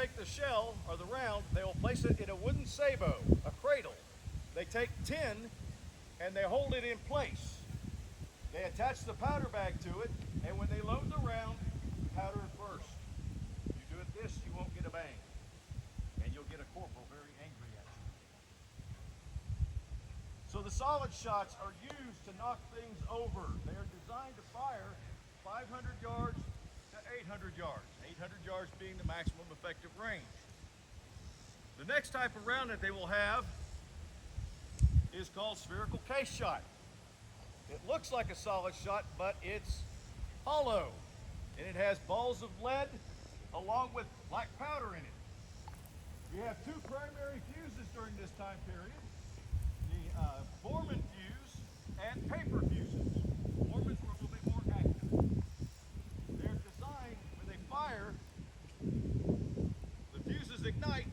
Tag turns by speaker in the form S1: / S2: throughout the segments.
S1: take the shell or the round, they will place it in a wooden sabot, a cradle. They take tin and they hold it in place. They attach the powder bag to it, and when they load the round, powder it burst. You do it this, you won't get a bang. And you'll get a corporal very angry at you. So the solid shots are used to knock things over. They are designed to fire 500 yards to 800 yards. 800 yards being the maximum effective range. The next type of round that they will have is called spherical case shot. It looks like a solid shot, but it's hollow. And it has balls of lead along with black powder in it. You have two primary fuses during this time period. The Borman fuse and paper fuses. Bormans were a little bit more active. They're designed, when they fire, the fuses ignite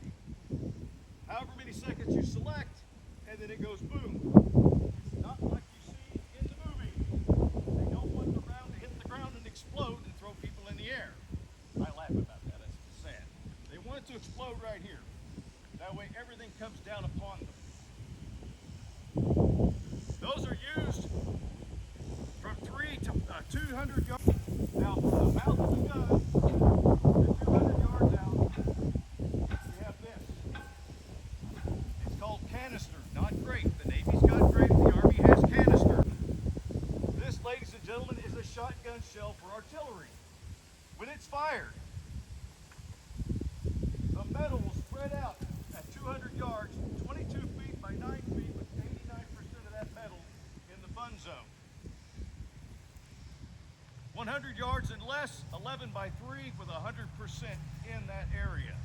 S1: however many seconds you select, and then it goes boom. Not like you see in the movie. They don't want the round to hit the ground and explode and throw people in the air. I laugh about that, that's sad. They want it to explode right here. That way everything comes down upon them. Those are used from 3 to 200 yards. Now from the mouth of the gun to 200 yards out, we have this. It's called canister, not grape. The Navy's got grape, the Army has canister. This, ladies and gentlemen, is a shotgun shell for artillery. When it's fired, the metal will spread out at 200 yards, 22 feet by 9 feet, with 89% of that metal in the fun zone. 100 yards and less, 11 by 3 with 100% in that area.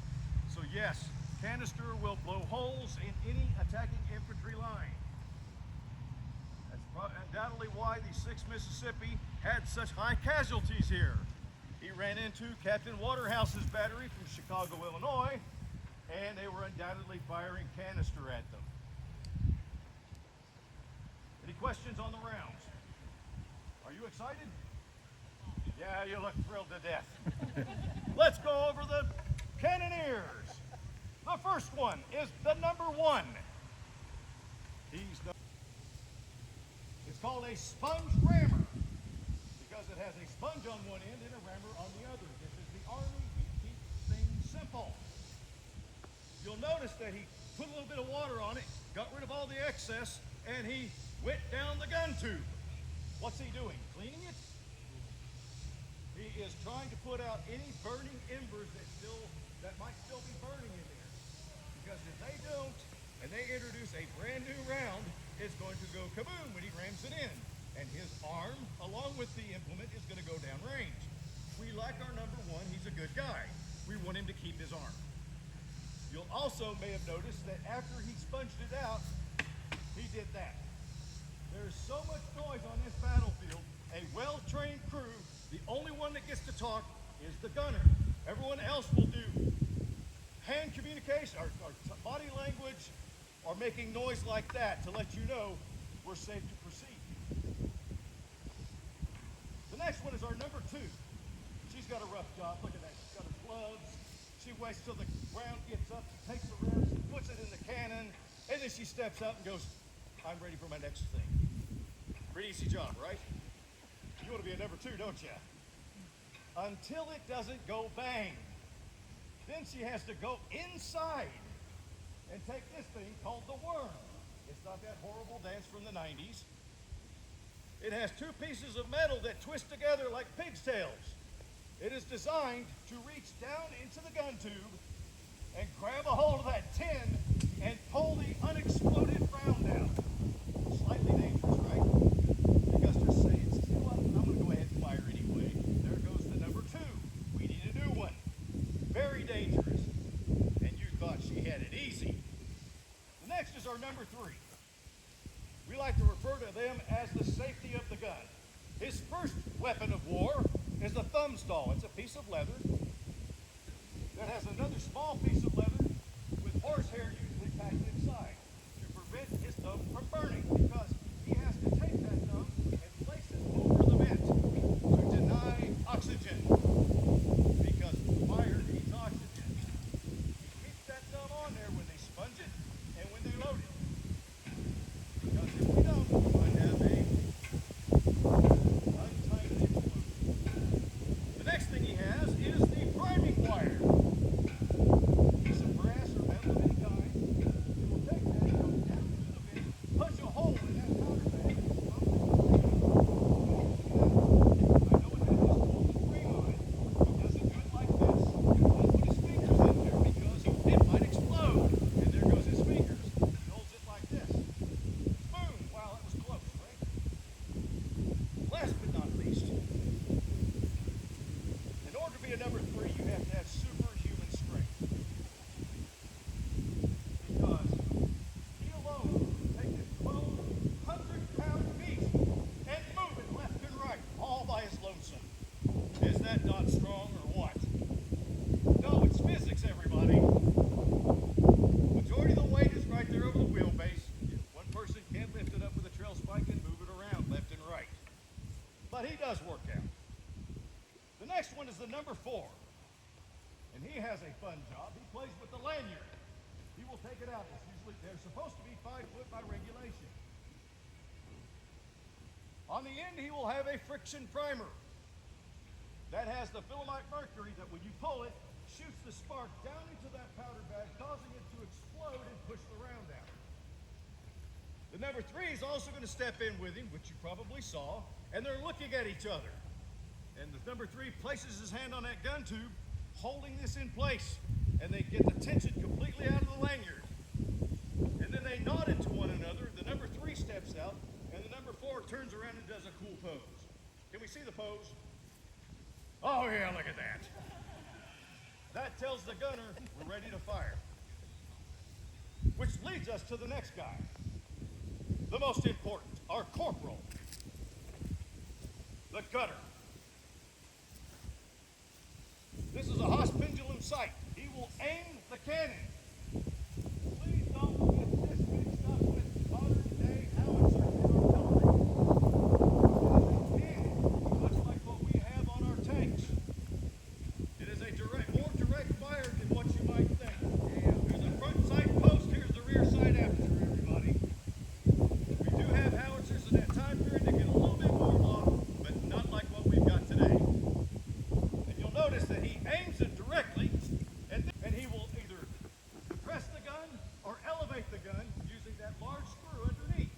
S1: So yes, canister will blow holes in any attacking infantry line. That's undoubtedly why the 6th Mississippi had such high casualties here. He ran into Captain Waterhouse's battery from Chicago, Illinois, and they were undoubtedly firing canister at them. Any questions on the rounds? Are you excited? Yeah, you look thrilled to death. Let's go over the cannoneers. The first one is the number 1. It's called a sponge rammer because it has a sponge on one end and a rammer on the other. This is the Army. We keep things simple. You'll notice that he put a little bit of water on it, got rid of all the excess, and he went down the gun tube. What's he doing? Cleaning it? He is trying to put out any burning embers that might still be burning in there. Because if they don't, and they introduce a brand new round, it's going to go kaboom when he rams it in. And his arm, along with the implement, is going to go down range. We like our number 1, he's a good guy. We want him to keep his arm. You'll also may have noticed that after he sponged it out, he did that. There's so much noise on this battlefield, a well-trained crew, the only one that gets to talk is the gunner. Everyone else will do hand communication or body language or making noise like that to let you know we're safe to proceed. The next one is our number 2. She's got a rough job. Look at that. She's got her gloves. She waits till the round gets up. She takes the round, she puts it in the cannon, and then she steps up and goes, I'm ready for my next thing. Pretty easy job, right? You want to be a number 2, don't you? Until it doesn't go bang. Then she has to go inside and take this thing called the worm. It's not that horrible dance from the 90s. It has 2 pieces of metal that twist together like pig's tails. It is designed to reach down into the gun tube and grab a hold of that tin and pull the unexploded round out. Slightly dangerous, right? Because just say, you know what, I'm going to go ahead and fire anyway. There goes the number 2. We need a new one. Very dangerous. And you thought she had it easy. The next is our number 3. We like to refer to them as the safety of the gun. His first weapon of war is the thumb stall. It's a piece of leather that has another small piece of leather with horsehair usually packed inside to prevent his thumb from burning, because he has to take that thumb and place it over the vent to deny oxygen, because fire needs oxygen. on there when they sponge it and when they load it. Because if we don't, we might have a untimed explosion. The next thing he has is the priming wire. Piece of brass or metal of any kind. He will take that, go down into the bin, punch a hole in that powder bag. I know it has this golden ring on it. He doesn't do it like this. Don't put his fingers in there because it might explode. And there goes his fingers. He holds it like this. Boom! Wow, that was close, right? Last but not least, in order to be a number 3, you have to have superhuman strength. Because he alone can take this 1,200-pound beast and move it left and right, all by his lonesome. Is that not strong or what? No, it's physics, everybody. Majority of the weight is right there over the wheelbase. One person can't lift it up with a trail spike and move it around left and right. But he does work out. The next one is the number 4. And he has a fun job. He plays with the lanyard. He will take it out. It's usually, they're supposed to be 5 foot by regulation. On the end, he will have a friction primer. That has the Philomite mercury that when you pull it, shoots the spark down into that powder bag, causing it to explode and push the round out. The number 3 is also going to step in with him, which you probably saw, and they're looking at each other. And the number 3 places his hand on that gun tube, holding this in place, and they get the tension completely out of the lanyard. And then they nod it to one another. The number 3 steps out, and the number 4 turns around and does a cool pose. Can we see the pose? Oh yeah, look at that. That tells the gunner we're ready to fire. Which leads us to the next guy. The most important, our corporal. The cutter. This is a Haas pendulum sight. He will aim the cannon. Please don't get this mixed up with modern day howitzer and artillery. It is a cannon, much like what we have on our tanks. It is a more direct fire than what you might think. There's a front sight post, here's the rear sight aperture, everybody. We do have howitzers in that time period that get a little bit more loft, but not like what we've got today. And you'll notice that he aims it directly, and he will either depress the gun or elevate the gun using that large screw underneath.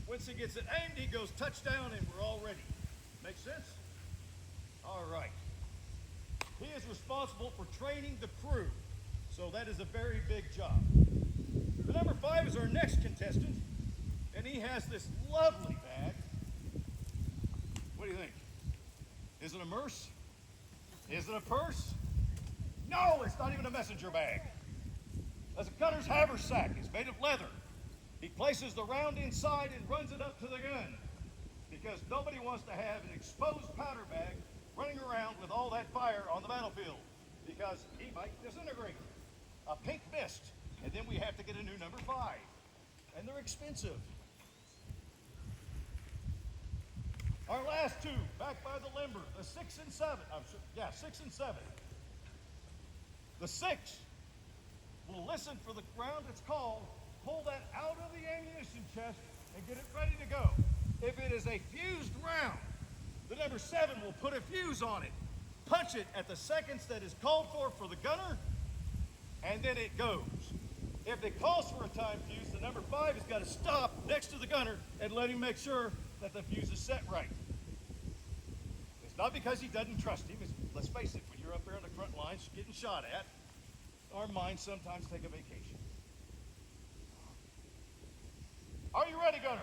S1: Once he gets it aimed, he goes touchdown, and we're all ready. Make sense? All right. He is responsible for training the crew, so that is a very big job. The number 5 is our next contestant, and he has this lovely bag. What do you think? Is it a merce? Is it a purse? No, it's not even a messenger bag. That's a gunner's haversack. It's made of leather. He places the round inside and runs it up to the gun because nobody wants to have an exposed powder bag running around with all that fire on the battlefield because he might disintegrate. A pink mist, and then we have to get a new number 5. And they're expensive. Our last 2, back by the limber, the 6 and 7. 6 and 7. The 6 will listen for the round it's called, pull that out of the ammunition chest, and get it ready to go. If it is a fused round, the number 7 will put a fuse on it, punch it at the seconds that is called for the gunner, and then it goes. If it calls for a time fuse, the number 5 has got to stop next to the gunner and let him make sure that the fuse is set right. It's not because he doesn't trust him. Let's face it, when you're up there on the front lines getting shot at, our minds sometimes take a vacation. Are you ready, gunner?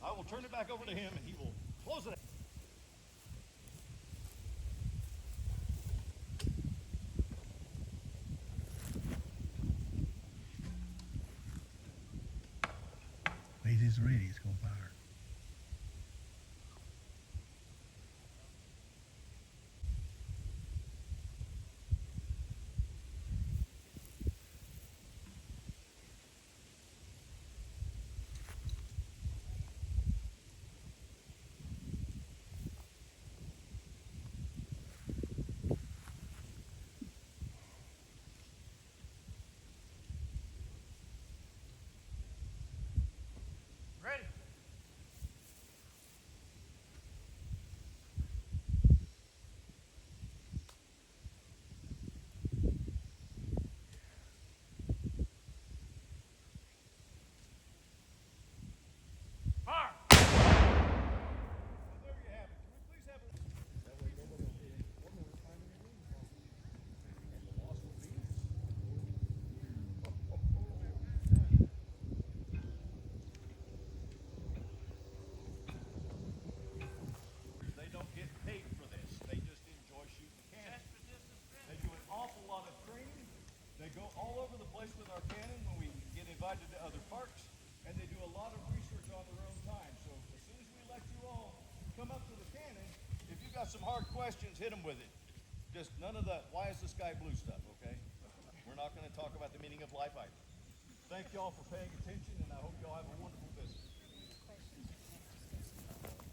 S1: I will turn it back over to him and he will close it out.
S2: Wait, it's ready. It's going to fire.
S1: other parks, and they do a lot of research on their own time. So as soon as we let you all come up to the cannon, if you got some hard questions, hit them with it. Just none of the why is the sky blue stuff, okay? We're not going to talk about the meaning of life either. Thank y'all for paying attention, and I hope y'all have a wonderful visit.